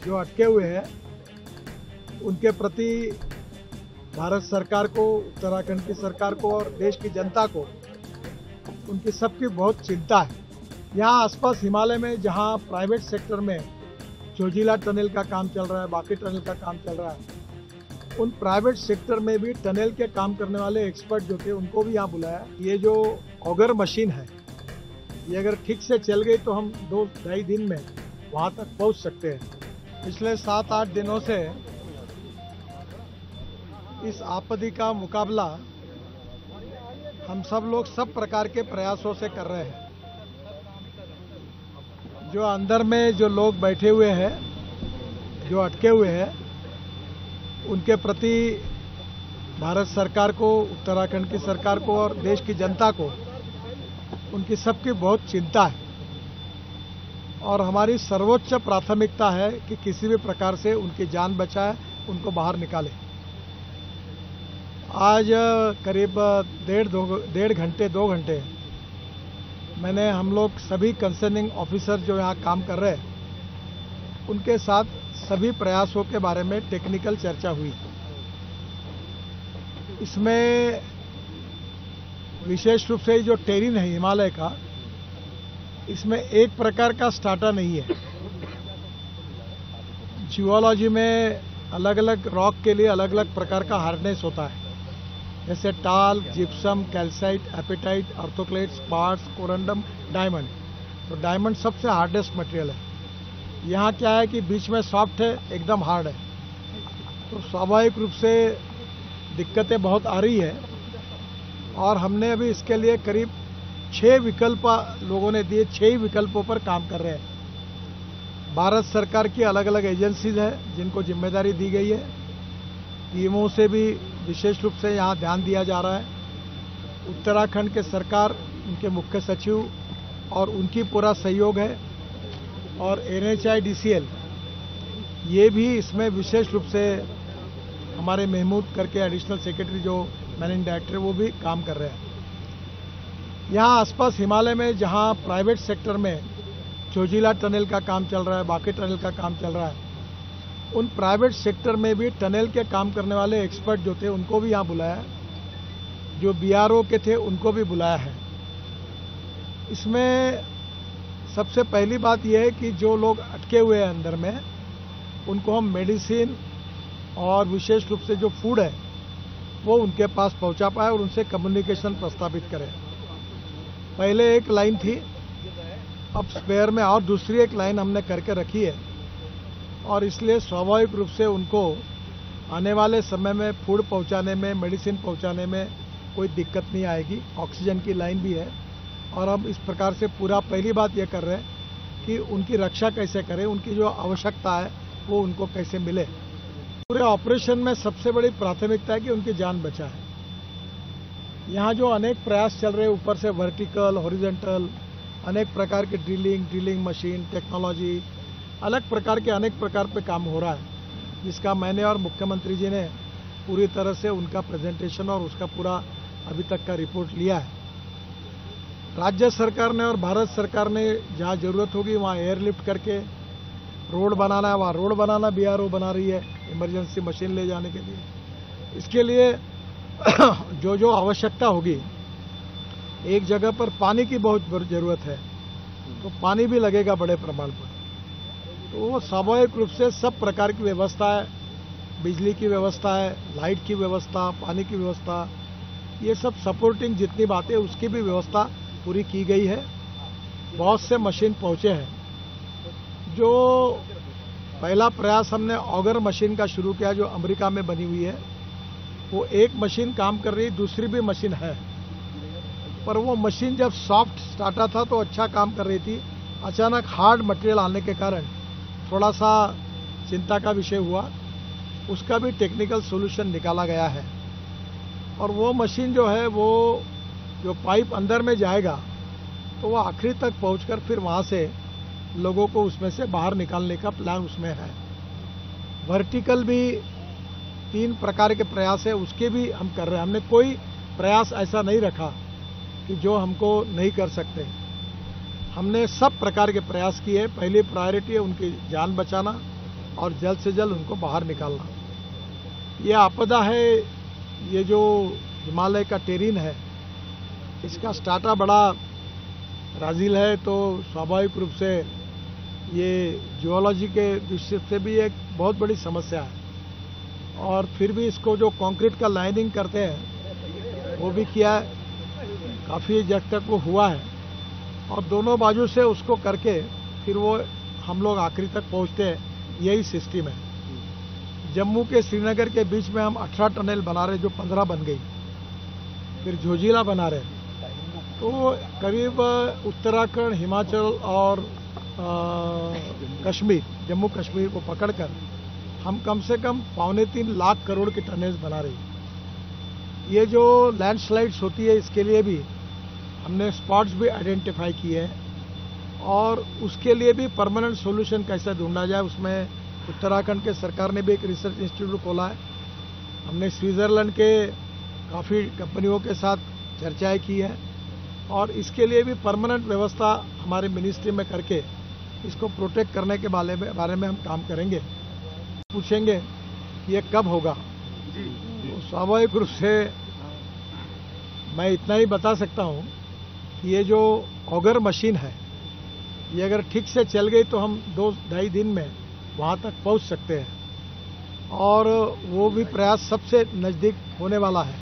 जो अटके हुए हैं उनके प्रति भारत सरकार को, उत्तराखंड की सरकार को और देश की जनता को उनकी सबकी बहुत चिंता है। यहाँ आसपास हिमालय में जहाँ प्राइवेट सेक्टर में जोजिला टनल का काम चल रहा है, बाकी टनल का काम चल रहा है, उन प्राइवेट सेक्टर में भी टनल के काम करने वाले एक्सपर्ट जो थे उनको भी यहाँ बुलाया। ये जो ऑगर मशीन है ये अगर ठीक से चल गई तो हम 2-2.5 दिन में वहाँ तक पहुँच सकते हैं। पिछले 7-8 दिनों से इस आपत्ति का मुकाबला हम सब लोग सब प्रकार के प्रयासों से कर रहे हैं। जो अंदर में जो लोग बैठे हुए हैं, जो अटके हुए हैं, उनके प्रति भारत सरकार को, उत्तराखंड की सरकार को और देश की जनता को उनकी सबकी बहुत चिंता है और हमारी सर्वोच्च प्राथमिकता है कि किसी भी प्रकार से उनकी जान बचाए, उनको बाहर निकाले। आज करीब 2 घंटे मैंने हम लोग सभी कंसर्निंग ऑफिसर जो यहाँ काम कर रहे हैं उनके साथ सभी प्रयासों के बारे में टेक्निकल चर्चा हुई। इसमें विशेष रूप से जो टेरिन है हिमालय का, इसमें एक प्रकार का स्टार्टा नहीं है। जियोलॉजी में अलग अलग रॉक के लिए अलग अलग प्रकार का हार्डनेस होता है, जैसे talc, gypsum, calcite, apatite, orthoclase, spars, corundum, diamond. तो डायमंड सबसे हार्डेस्ट मटेरियल है। यहाँ क्या है कि बीच में सॉफ्ट है, एकदम हार्ड है, तो स्वाभाविक रूप से दिक्कतें बहुत आ रही है और हमने अभी इसके लिए करीब 6 विकल्प लोगों ने दिए, 6 विकल्पों पर काम कर रहे हैं। भारत सरकार की अलग अलग एजेंसीज है जिनको जिम्मेदारी दी गई है, टीमों से भी विशेष रूप से यहाँ ध्यान दिया जा रहा है। उत्तराखंड के सरकार, उनके मुख्य सचिव और उनकी पूरा सहयोग है और NHIDCL ये भी इसमें विशेष रूप से हमारे महमूद करके एडिशनल सेक्रेटरी जो मैनेजिंग डायरेक्टर वो भी काम कर रहे हैं। यहाँ आसपास हिमालय में जहाँ प्राइवेट सेक्टर में जोजिला टनल का काम चल रहा है, बाकी टनल का काम चल रहा है, उन प्राइवेट सेक्टर में भी टनल के काम करने वाले एक्सपर्ट जो थे उनको भी यहाँ बुलाया। जो BRO के थे उनको भी बुलाया है। इसमें सबसे पहली बात यह है कि जो लोग अटके हुए हैं अंदर में, उनको हम मेडिसिन और विशेष रूप से जो फूड है वो उनके पास पहुंचा पाए और उनसे कम्युनिकेशन प्रस्तावित करें। पहले एक लाइन थी, अब स्पेयर में और दूसरी एक लाइन हमने करके रखी है और इसलिए स्वाभाविक रूप से उनको आने वाले समय में फूड पहुंचाने में, मेडिसिन पहुंचाने में कोई दिक्कत नहीं आएगी। ऑक्सीजन की लाइन भी है और हम इस प्रकार से पूरा पहली बात ये कर रहे हैं कि उनकी रक्षा कैसे करें, उनकी जो आवश्यकता है वो उनको कैसे मिले। पूरे ऑपरेशन में सबसे बड़ी प्राथमिकता है कि उनकी जान बचाए। यहाँ जो अनेक प्रयास चल रहे हैं ऊपर से वर्टिकल, हॉरिजॉन्टल, अनेक प्रकार के ड्रिलिंग मशीन, टेक्नोलॉजी, अलग प्रकार के अनेक प्रकार पे काम हो रहा है, जिसका मैंने और मुख्यमंत्री जी ने पूरी तरह से उनका प्रेजेंटेशन और उसका पूरा अभी तक का रिपोर्ट लिया है। राज्य सरकार ने और भारत सरकार ने जहाँ जरूरत होगी वहाँ एयरलिफ्ट करके रोड बनाना है, वहाँ रोड बनाना BRO बना रही है इमरजेंसी मशीन ले जाने के लिए। इसके लिए जो जो आवश्यकता होगी, एक जगह पर पानी की बहुत जरूरत है तो पानी भी लगेगा बड़े प्रमाण पर, तो वो स्वाभाविक रूप से सब प्रकार की व्यवस्था है, बिजली की व्यवस्था है, लाइट की व्यवस्था, पानी की व्यवस्था, ये सब सपोर्टिंग जितनी बातें उसकी भी व्यवस्था पूरी की गई है। बहुत से मशीन पहुंचे हैं। जो पहला प्रयास हमने ऑगर मशीन का शुरू किया जो अमेरिका में बनी हुई है, वो एक मशीन काम कर रही, दूसरी भी मशीन है, पर वो मशीन जब सॉफ्ट स्टार्टा था तो अच्छा काम कर रही थी। अचानक हार्ड मटेरियल आने के कारण थोड़ा सा चिंता का विषय हुआ। उसका भी टेक्निकल सॉल्यूशन निकाला गया है और वो मशीन जो है वो जो पाइप अंदर में जाएगा तो वो आखिरी तक पहुंचकर फिर वहां से लोगों को उसमें से बाहर निकालने का प्लान उसमें है। वर्टिकल भी 3 प्रकार के प्रयास है, उसके भी हम कर रहे हैं। हमने कोई प्रयास ऐसा नहीं रखा कि जो हमको नहीं कर सकते। हमने सब प्रकार के प्रयास किए। पहली प्रायोरिटी है उनकी जान बचाना, और जल्द से जल्द उनको बाहर निकालना। ये आपदा है, ये जो हिमालय का टेरेन है, इसका स्टार्टा बड़ा राजिल है, तो स्वाभाविक रूप से ये जियोलॉजी के दृष्टि से भी एक बहुत बड़ी समस्या है। और फिर भी इसको जो कंक्रीट का लाइनिंग करते हैं वो भी किया है, काफ़ी जगह तक वो हुआ है, और दोनों बाजू से उसको करके फिर वो हम लोग आखिरी तक पहुंचते हैं, यही सिस्टम है। जम्मू के श्रीनगर के बीच में हम 18 टनल बना रहे, जो 15 बन गई, फिर झोजिला बना रहे, तो करीब उत्तराखंड, हिमाचल और कश्मीर, जम्मू कश्मीर को पकड़कर हम कम से कम 2.25 लाख करोड़ की टनेज बना रही है। ये जो लैंडस्लाइड्स होती है, इसके लिए भी हमने स्पॉट्स भी आइडेंटिफाई किए हैं, और उसके लिए भी परमानेंट सॉल्यूशन कैसे ढूंढा जाए, उसमें उत्तराखंड के सरकार ने भी एक रिसर्च इंस्टीट्यूट खोला है। हमने स्विट्जरलैंड के काफ़ी कंपनियों के साथ चर्चाएं की हैं, और इसके लिए भी परमानेंट व्यवस्था हमारे मिनिस्ट्री में करके इसको प्रोटेक्ट करने के बारे में हम काम करेंगे। पूछेंगे ये कब होगा, तो स्वाभाविक रूप से मैं इतना ही बता सकता हूं कि ये जो ऑगर मशीन है, ये अगर ठीक से चल गई तो हम 2-2.5 दिन में वहां तक पहुंच सकते हैं, और वो भी प्रयास सबसे नज़दीक होने वाला है।